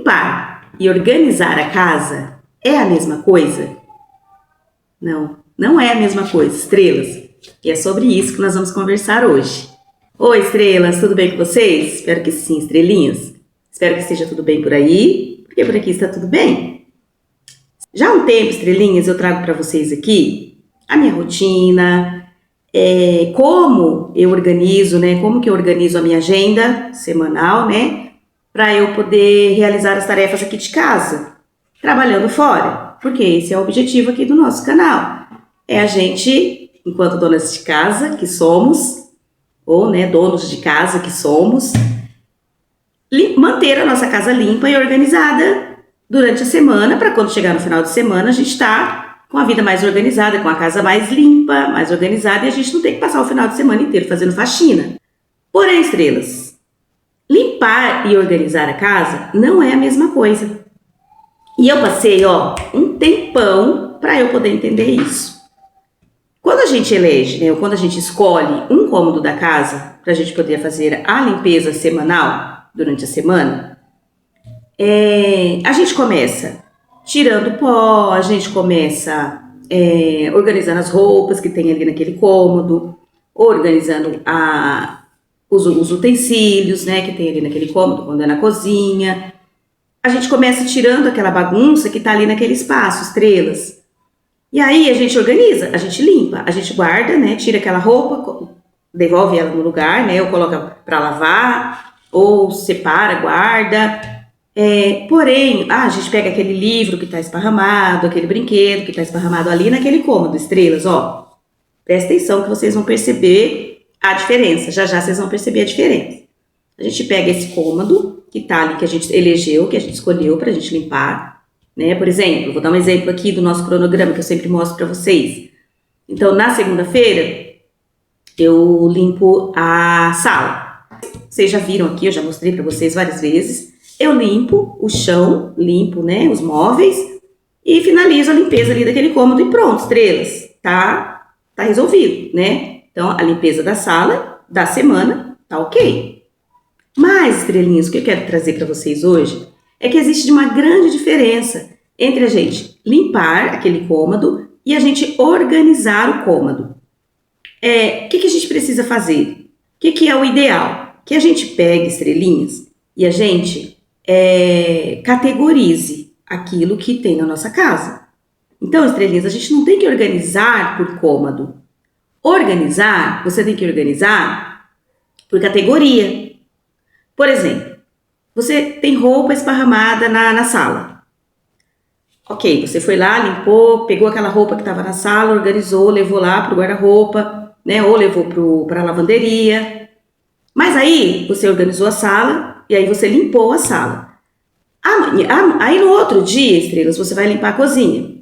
Limpar e organizar a casa é a mesma coisa? Não, não é a mesma coisa, estrelas. E é sobre isso que nós vamos conversar hoje. Oi, estrelas, tudo bem com vocês? Espero que sim, estrelinhas. Espero que esteja tudo bem por aí, porque por aqui está tudo bem. Já há um tempo, estrelinhas, eu trago para vocês aqui a minha rotina, como eu organizo, como que eu organizo a minha agenda semanal, para eu poder realizar as tarefas aqui de casa, trabalhando fora, porque esse é o objetivo aqui do nosso canal. É a gente, enquanto donas de casa que somos, ou donos de casa que somos, manter a nossa casa limpa e organizada durante a semana, para quando chegar no final de semana a gente está com a vida mais organizada, com a casa mais limpa, mais organizada, e a gente não tem que passar o final de semana inteiro fazendo faxina. Porém, estrelas, limpar e organizar a casa não é a mesma coisa. E eu passei, um tempão para eu poder entender isso. Quando a gente elege, ou quando a gente escolhe um cômodo da casa para a gente poder fazer a limpeza semanal durante a semana, a gente começa tirando pó, a gente começa organizando as roupas que tem ali naquele cômodo, organizando os utensílios, que tem ali naquele cômodo, quando é na cozinha. A gente começa tirando aquela bagunça que está ali naquele espaço, estrelas. E aí a gente organiza, a gente limpa, a gente guarda, tira aquela roupa, devolve ela no lugar, ou coloca para lavar, ou separa, guarda. Porém, a gente pega aquele livro que está esparramado, aquele brinquedo que está esparramado ali naquele cômodo, estrelas, presta atenção que vocês vão perceber a diferença, já vocês vão perceber a diferença. A gente pega esse cômodo que está ali, que a gente elegeu, que a gente escolheu para a gente limpar, por exemplo, vou dar um exemplo aqui do nosso cronograma que eu sempre mostro para vocês. Então, na segunda-feira, eu limpo a sala. Vocês já viram aqui, eu já mostrei para vocês várias vezes. Eu limpo o chão, limpo, os móveis e finalizo a limpeza ali daquele cômodo e pronto, estrelas, tá resolvido, Então, a limpeza da sala, da semana, tá ok. Mas, estrelinhas, o que eu quero trazer para vocês hoje é que existe uma grande diferença entre a gente limpar aquele cômodo e a gente organizar o cômodo. O que a gente precisa fazer? O que é o ideal? Que a gente pegue, estrelinhas, e a gente categorize aquilo que tem na nossa casa. Então, estrelinhas, a gente não tem que organizar por cômodo. Organizar, você tem que organizar por categoria. Por exemplo, você tem roupa esparramada na sala. Ok, você foi lá, limpou, pegou aquela roupa que estava na sala, organizou, levou lá para o guarda-roupa, ou levou para a lavanderia. Mas aí você organizou a sala e aí você limpou a sala. Aí no outro dia, estrelas, você vai limpar a cozinha.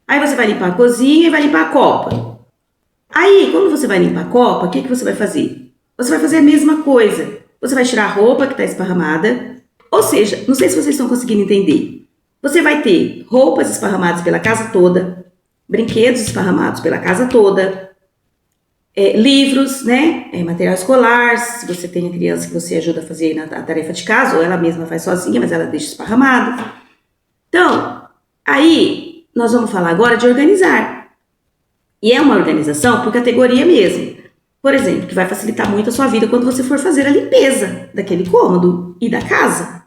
Aí você vai limpar a cozinha e vai limpar a copa. Aí, quando você vai limpar a copa, o que você vai fazer? Você vai fazer a mesma coisa. Você vai tirar a roupa que está esparramada, ou seja, não sei se vocês estão conseguindo entender. Você vai ter roupas esparramadas pela casa toda, brinquedos esparramados pela casa toda, livros, material escolar, se você tem a criança que você ajuda a fazer a tarefa de casa, ou ela mesma faz sozinha, mas ela deixa esparramado. Então, aí nós vamos falar agora de organizar. E é uma organização por categoria mesmo. Por exemplo, que vai facilitar muito a sua vida quando você for fazer a limpeza daquele cômodo e da casa.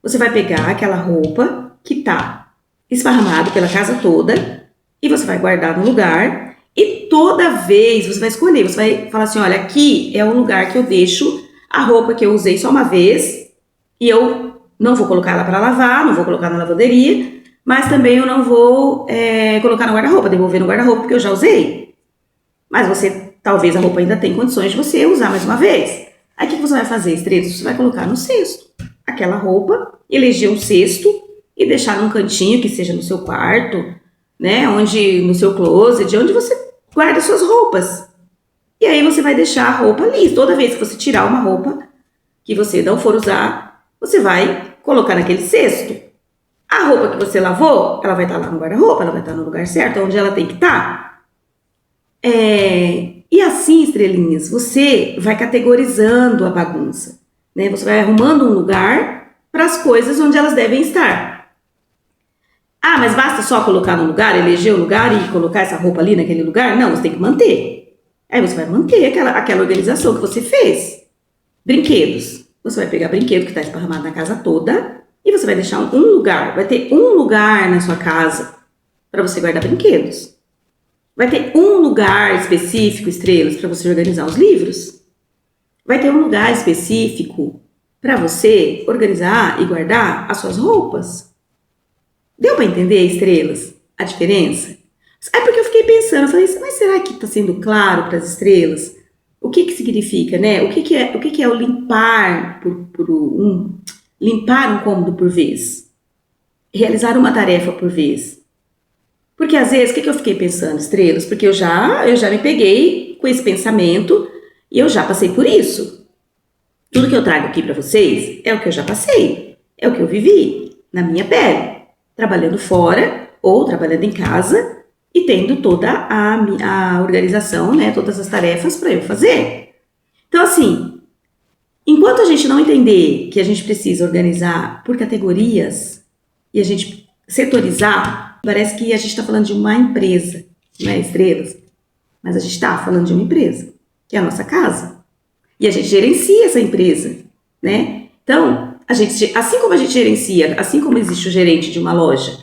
Você vai pegar aquela roupa que está esparramada pela casa toda e você vai guardar no lugar e toda vez você vai escolher, você vai falar assim, olha, aqui é o lugar que eu deixo a roupa que eu usei só uma vez e eu não vou colocar ela para lavar, não vou colocar na lavanderia, mas também eu não vou colocar no guarda-roupa, devolver no guarda-roupa porque eu já usei. Mas talvez a roupa ainda tenha condições de você usar mais uma vez. Aí o que você vai fazer, estrelas? Você vai colocar no cesto aquela roupa, eleger um cesto e deixar num cantinho que seja no seu quarto, onde no seu closet, onde você guarda suas roupas. E aí você vai deixar a roupa ali. Toda vez que você tirar uma roupa que você não for usar, você vai colocar naquele cesto. A roupa que você lavou, ela vai estar lá no guarda-roupa, ela vai estar no lugar certo, onde ela tem que estar. E assim, estrelinhas, você vai categorizando a bagunça, Você vai arrumando um lugar para as coisas onde elas devem estar. Ah, mas basta só colocar no lugar, eleger o lugar e colocar essa roupa ali naquele lugar? Não, você tem que manter. Aí você vai manter aquela organização que você fez. Brinquedos. Você vai pegar brinquedo que está esparramado na casa toda e você vai deixar um lugar. Vai ter um lugar na sua casa para você guardar brinquedos. Vai ter um lugar específico, estrelas, para você organizar os livros. Vai ter um lugar específico para você organizar e guardar as suas roupas. Deu para entender, estrelas, a diferença? É porque eu fiquei pensando, eu falei, mas será que está sendo claro para as estrelas? O que significa, né? O que é o limpar limpar um cômodo por vez? Realizar uma tarefa por vez. Porque às vezes, o que eu fiquei pensando, estrelas? Porque eu já me peguei com esse pensamento e eu já passei por isso. Tudo que eu trago aqui para vocês é o que eu já passei, é o que eu vivi na minha pele, trabalhando fora ou trabalhando em casa e tendo toda a organização, né, todas as tarefas para eu fazer. Então, assim, enquanto a gente não entender que a gente precisa organizar por categorias e a gente setorizar, parece que a gente está falando de uma empresa, não é, estrelas? Mas a gente está falando de uma empresa, que é a nossa casa. E a gente gerencia essa empresa, né? Então, assim como a gente gerencia, assim como existe o gerente de uma loja,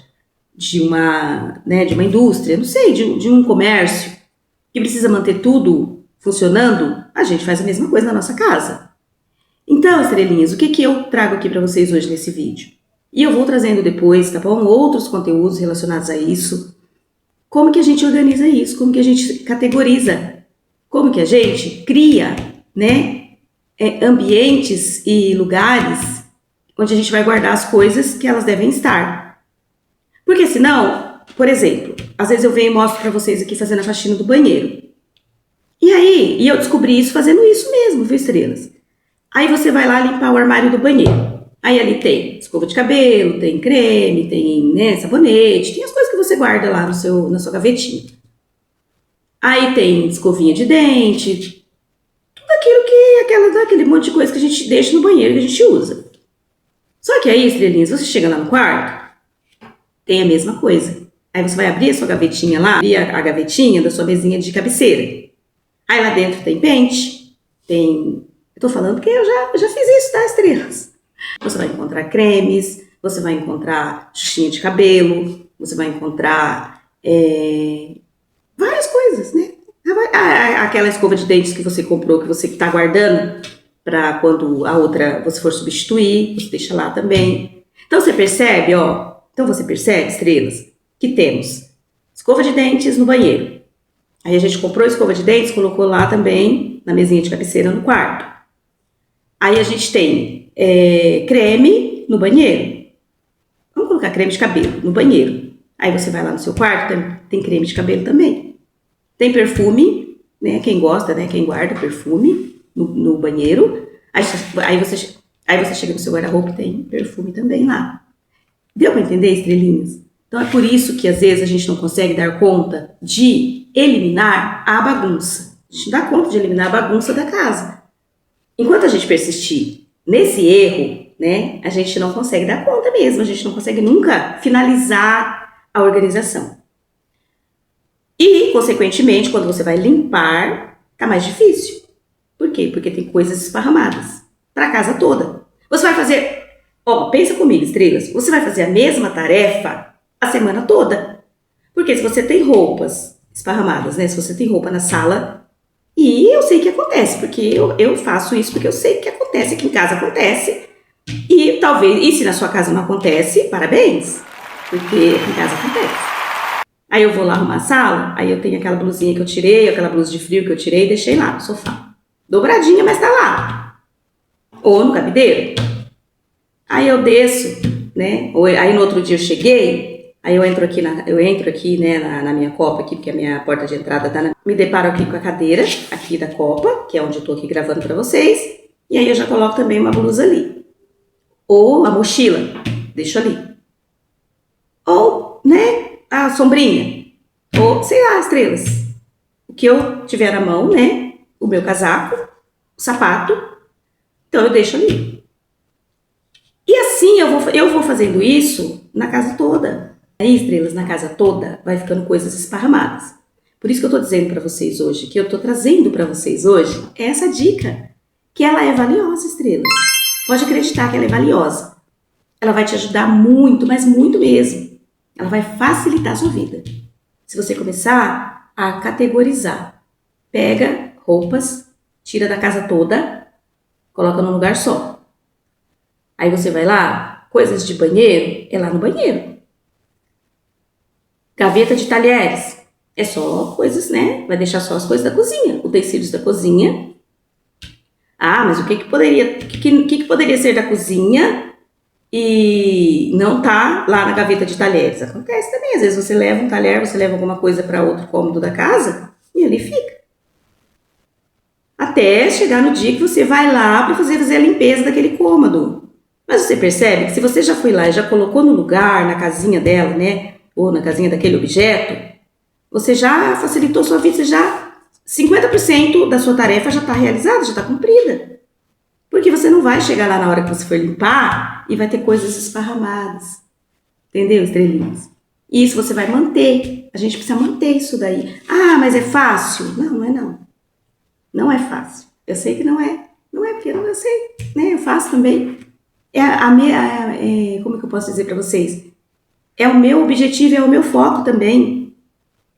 de uma indústria, não sei, de um comércio, que precisa manter tudo funcionando, a gente faz a mesma coisa na nossa casa. Então, estrelinhas, o que eu trago aqui para vocês hoje nesse vídeo? E eu vou trazendo depois, tá bom? Outros conteúdos relacionados a isso. Como que a gente organiza isso? Como que a gente categoriza? Como que a gente cria, né, ambientes e lugares onde a gente vai guardar as coisas que elas devem estar. Porque senão, por exemplo, às vezes eu venho e mostro para vocês aqui fazendo a faxina do banheiro. E eu descobri isso fazendo isso mesmo, viu, estrelas? Aí você vai lá limpar o armário do banheiro. Aí ali tem escova de cabelo, tem creme, tem, né, sabonete, tem as coisas que você guarda lá na sua gavetinha. Aí tem escovinha de dente, tudo aquilo aquele monte de coisa que a gente deixa no banheiro que a gente usa. Só que aí, estrelinhas, você chega lá no quarto, tem a mesma coisa. Aí você vai abrir a sua gavetinha lá, abrir a gavetinha da sua mesinha de cabeceira. Aí lá dentro tem pente, tem... Eu tô falando porque eu já fiz isso, tá, estrelas? Você vai encontrar cremes, você vai encontrar xuxinha de cabelo, você vai encontrar várias coisas, né? Aquela escova de dentes que você comprou, que você tá guardando para quando a outra você for substituir, você deixa lá também. Então você percebe, estrelas, que temos escova de dentes no banheiro. Aí a gente comprou a escova de dentes, colocou lá também na mesinha de cabeceira no quarto. Aí a gente tem creme no banheiro. Vamos colocar creme de cabelo no banheiro. Aí você vai lá no seu quarto, tem creme de cabelo também. Tem perfume, né? Quem gosta, né? Quem guarda perfume no banheiro. Aí você chega no seu guarda-roupa e tem perfume também lá. Deu para entender, estrelinhas? Então é por isso que às vezes a gente não consegue dar conta de eliminar a bagunça. A gente não dá conta de eliminar a bagunça da casa. Enquanto a gente persistir nesse erro, né, a gente não consegue dar conta mesmo. A gente não consegue nunca finalizar a organização. E, consequentemente, quando você vai limpar, tá mais difícil. Por quê? Porque tem coisas esparramadas para a casa toda. Você vai fazer... pensa comigo, estrelas. Você vai fazer a mesma tarefa a semana toda. Porque se você tem roupas esparramadas, né? Se você tem roupa na sala... E eu sei que acontece, porque eu faço isso porque eu sei que acontece. Aqui em casa acontece. E se na sua casa não acontece, parabéns. Porque aqui em casa acontece. Aí eu vou lá arrumar a sala, aí eu tenho aquela blusinha que eu tirei, aquela blusa de frio que eu tirei e deixei lá no sofá. Dobradinha, mas tá lá. Ou no cabideiro. Aí eu desço, né? Aí no outro dia eu cheguei, aí eu entro aqui, né, na minha copa aqui, porque a minha porta de entrada tá me deparo aqui com a cadeira aqui da copa, que é onde eu tô aqui gravando pra vocês. E aí eu já coloco também uma blusa ali. Ou a mochila, deixo ali. Ou, né, a sombrinha, ou sei lá, estrelas. O que eu tiver na mão, né? O meu casaco, o sapato, então eu deixo ali. E assim eu vou fazendo isso na casa toda. Aí, estrelas, na casa toda, vai ficando coisas esparramadas. Por isso que eu tô dizendo para vocês hoje, que eu tô trazendo para vocês hoje, essa dica, que ela é valiosa, estrelas. Pode acreditar que ela é valiosa. Ela vai te ajudar muito, mas muito mesmo. Ela vai facilitar a sua vida. Se você começar a categorizar, pega roupas, tira da casa toda, coloca num lugar só. Aí você vai lá, coisas de banheiro, é lá no banheiro. Gaveta de talheres, é só coisas, né? Vai deixar só as coisas da cozinha, utensílios da cozinha. Ah, mas o que poderia ser da cozinha e não tá lá na gaveta de talheres? Acontece também, às vezes você leva um talher, você leva alguma coisa para outro cômodo da casa e ali fica. Até chegar no dia que você vai lá para fazer a limpeza daquele cômodo. Mas você percebe que se você já foi lá e já colocou no lugar, na casinha dela, né? Ou na casinha daquele objeto, você já facilitou sua vida, você já 50% da sua tarefa já está realizada, já está cumprida. Porque você não vai chegar lá na hora que você for limpar e vai ter coisas esparramadas. Entendeu, estrelinhas? E isso você vai manter. A gente precisa manter isso daí. Ah, mas é fácil? Não, não é não. Não é fácil. Eu sei que não é. Não é porque eu sei, né? Eu faço também. Como que eu posso dizer para vocês? É o meu objetivo, é o meu foco também.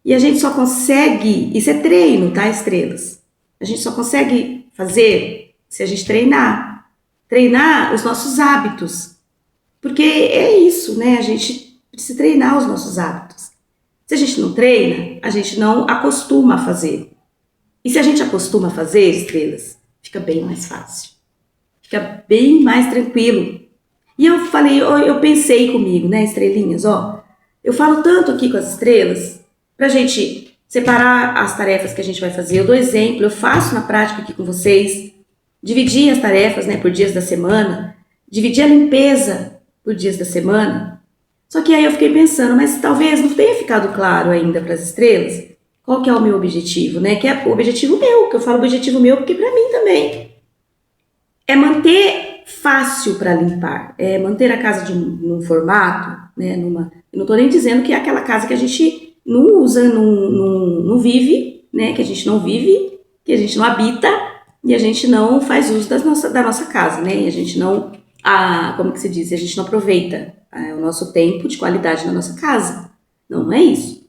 E a gente só consegue, isso é treino, tá, estrelas? A gente só consegue fazer se a gente treinar. Treinar os nossos hábitos. Porque é isso, né? A gente precisa treinar os nossos hábitos. Se a gente não treina, a gente não acostuma a fazer. E se a gente acostuma a fazer, estrelas, fica bem mais fácil. Fica bem mais tranquilo. E eu pensei comigo, né, estrelinhas, ó. Eu falo tanto aqui com as estrelas, pra gente separar as tarefas que a gente vai fazer. Eu dou exemplo, eu faço na prática aqui com vocês. Dividir as tarefas, né, por dias da semana. Dividir a limpeza por dias da semana. Só que aí eu fiquei pensando, mas talvez não tenha ficado claro ainda para as estrelas qual que é o meu objetivo, né? Que é o objetivo meu, que eu falo objetivo meu porque para mim também. É manter fácil para limpar, é manter a casa num formato, né? Eu não tô nem dizendo que é aquela casa que a gente não usa, não vive, né? Que a gente não vive, que a gente não habita e a gente não faz uso da nossa casa, né? E a gente não, como que se diz? A gente não aproveita o nosso tempo de qualidade na nossa casa. Não, não é isso.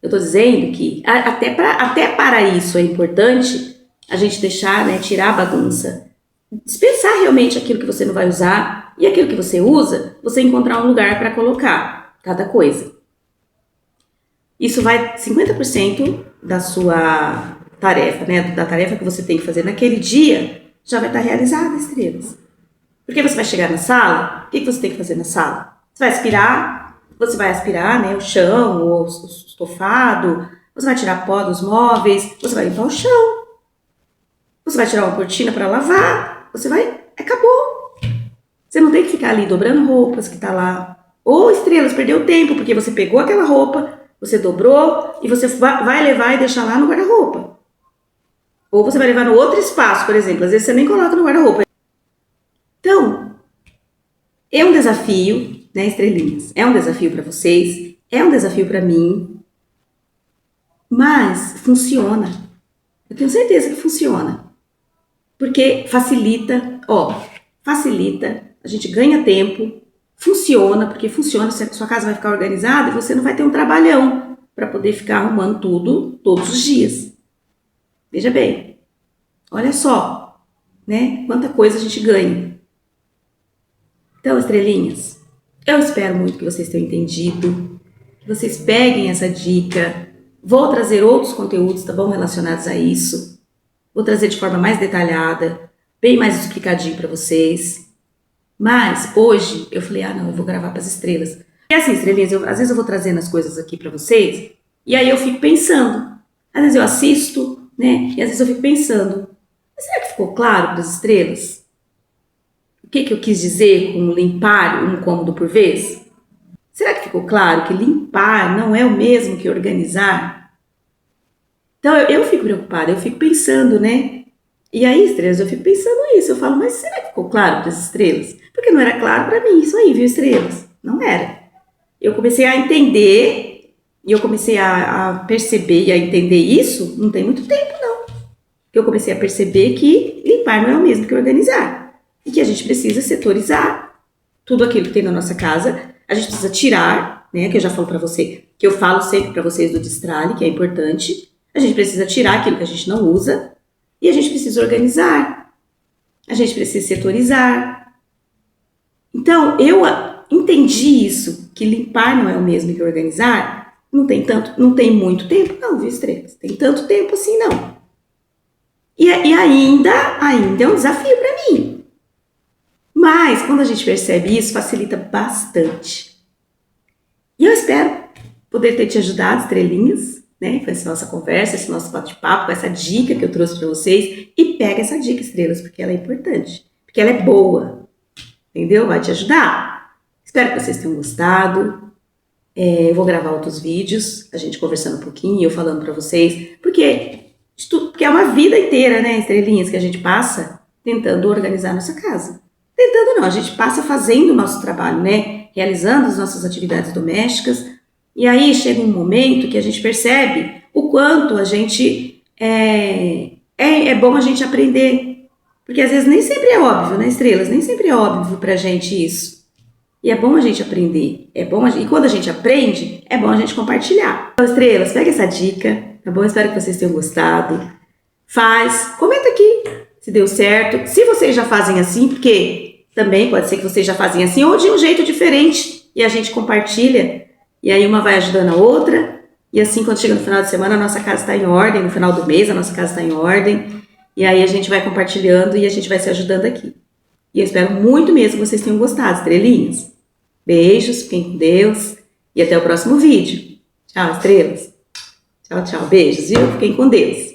Eu tô dizendo que até para isso é importante a gente deixar, né? Tirar a bagunça. Dispensar realmente aquilo que você não vai usar e aquilo que você usa, você encontrar um lugar para colocar cada coisa. Isso vai 50% da sua tarefa, né? Da tarefa que você tem que fazer naquele dia, já vai estar realizada, estrelas. Porque você vai chegar na sala, o que você tem que fazer na sala? Você vai aspirar, né? O chão, o estofado, você vai tirar pó dos móveis, você vai limpar o chão, você vai tirar uma cortina para lavar, acabou. Você não tem que ficar ali dobrando roupas que tá lá. Ou, estrelas, perdeu tempo, porque você pegou aquela roupa, você dobrou e você vai levar e deixar lá no guarda-roupa. Ou você vai levar no outro espaço, por exemplo. Às vezes você nem coloca no guarda-roupa. Então, é um desafio, né, estrelinhas? É um desafio para vocês, é um desafio para mim, mas funciona. Eu tenho certeza que funciona. Porque facilita, a gente ganha tempo, funciona, porque funciona, a sua casa vai ficar organizada e você não vai ter um trabalhão para poder ficar arrumando tudo todos os dias. Veja bem, olha só, né, quanta coisa a gente ganha. Então, estrelinhas, eu espero muito que vocês tenham entendido, que vocês peguem essa dica. Vou trazer outros conteúdos, tá bom, relacionados a isso. Vou trazer de forma mais detalhada, bem mais explicadinho para vocês. Mas hoje eu falei, eu vou gravar para as estrelas. E assim, estrelinhas, às vezes eu vou trazendo as coisas aqui para vocês, e aí eu fico pensando. Às vezes eu assisto, né, e às vezes eu fico pensando, mas será que ficou claro para as estrelas? O que eu quis dizer com limpar um cômodo por vez? Será que ficou claro que limpar não é o mesmo que organizar? Então eu fico preocupada, eu fico pensando, né? E aí, estrelas, eu fico pensando isso. Eu falo, mas será que ficou claro para as estrelas? Porque não era claro para mim isso aí, viu, estrelas? Não era. Eu comecei a entender e eu comecei a perceber e a entender isso não tem muito tempo, não. Eu comecei a perceber que limpar não é o mesmo que organizar. E que a gente precisa setorizar tudo aquilo que tem na nossa casa. A gente precisa tirar, né? Que eu já falo para você, que eu falo sempre para vocês do destralhe, que é importante. A gente precisa tirar aquilo que a gente não usa. E a gente precisa organizar. A gente precisa setorizar. Então, eu entendi isso, que limpar não é o mesmo que organizar. Não tem muito tempo, não, viu, estrelas? Tem tanto tempo assim, não. E ainda é um desafio para mim. Mas, quando a gente percebe isso, facilita bastante. E eu espero poder ter te ajudado, estrelinhas, né? Com essa nossa conversa, esse nosso bate-papo, com essa dica que eu trouxe para vocês. E pega essa dica, estrelas, porque ela é importante. Porque ela é boa. Entendeu? Vai te ajudar. Espero que vocês tenham gostado. Eu vou gravar outros vídeos, a gente conversando um pouquinho, eu falando para vocês. Porque é uma vida inteira, né, estrelinhas, que a gente passa tentando organizar a nossa casa. Tentando não, a gente passa fazendo o nosso trabalho, né? Realizando as nossas atividades domésticas. E aí chega um momento que a gente percebe o quanto a gente é bom a gente aprender. Porque às vezes nem sempre é óbvio, né, estrelas? Nem sempre é óbvio pra gente isso. E é bom a gente aprender. E quando a gente aprende, é bom a gente compartilhar. Então, estrelas, pega essa dica, tá bom? Espero que vocês tenham gostado. Comenta aqui se deu certo. Se vocês já fazem assim, porque também pode ser que vocês já fazem assim, ou de um jeito diferente, e a gente compartilha, e aí uma vai ajudando a outra, e assim quando chega no final de semana a nossa casa está em ordem, no final do mês a nossa casa está em ordem, e aí a gente vai compartilhando e a gente vai se ajudando aqui. E eu espero muito mesmo que vocês tenham gostado, estrelinhas. Beijos, fiquem com Deus, e até o próximo vídeo. Tchau, estrelas. Tchau, tchau. Beijos, viu? Fiquem com Deus.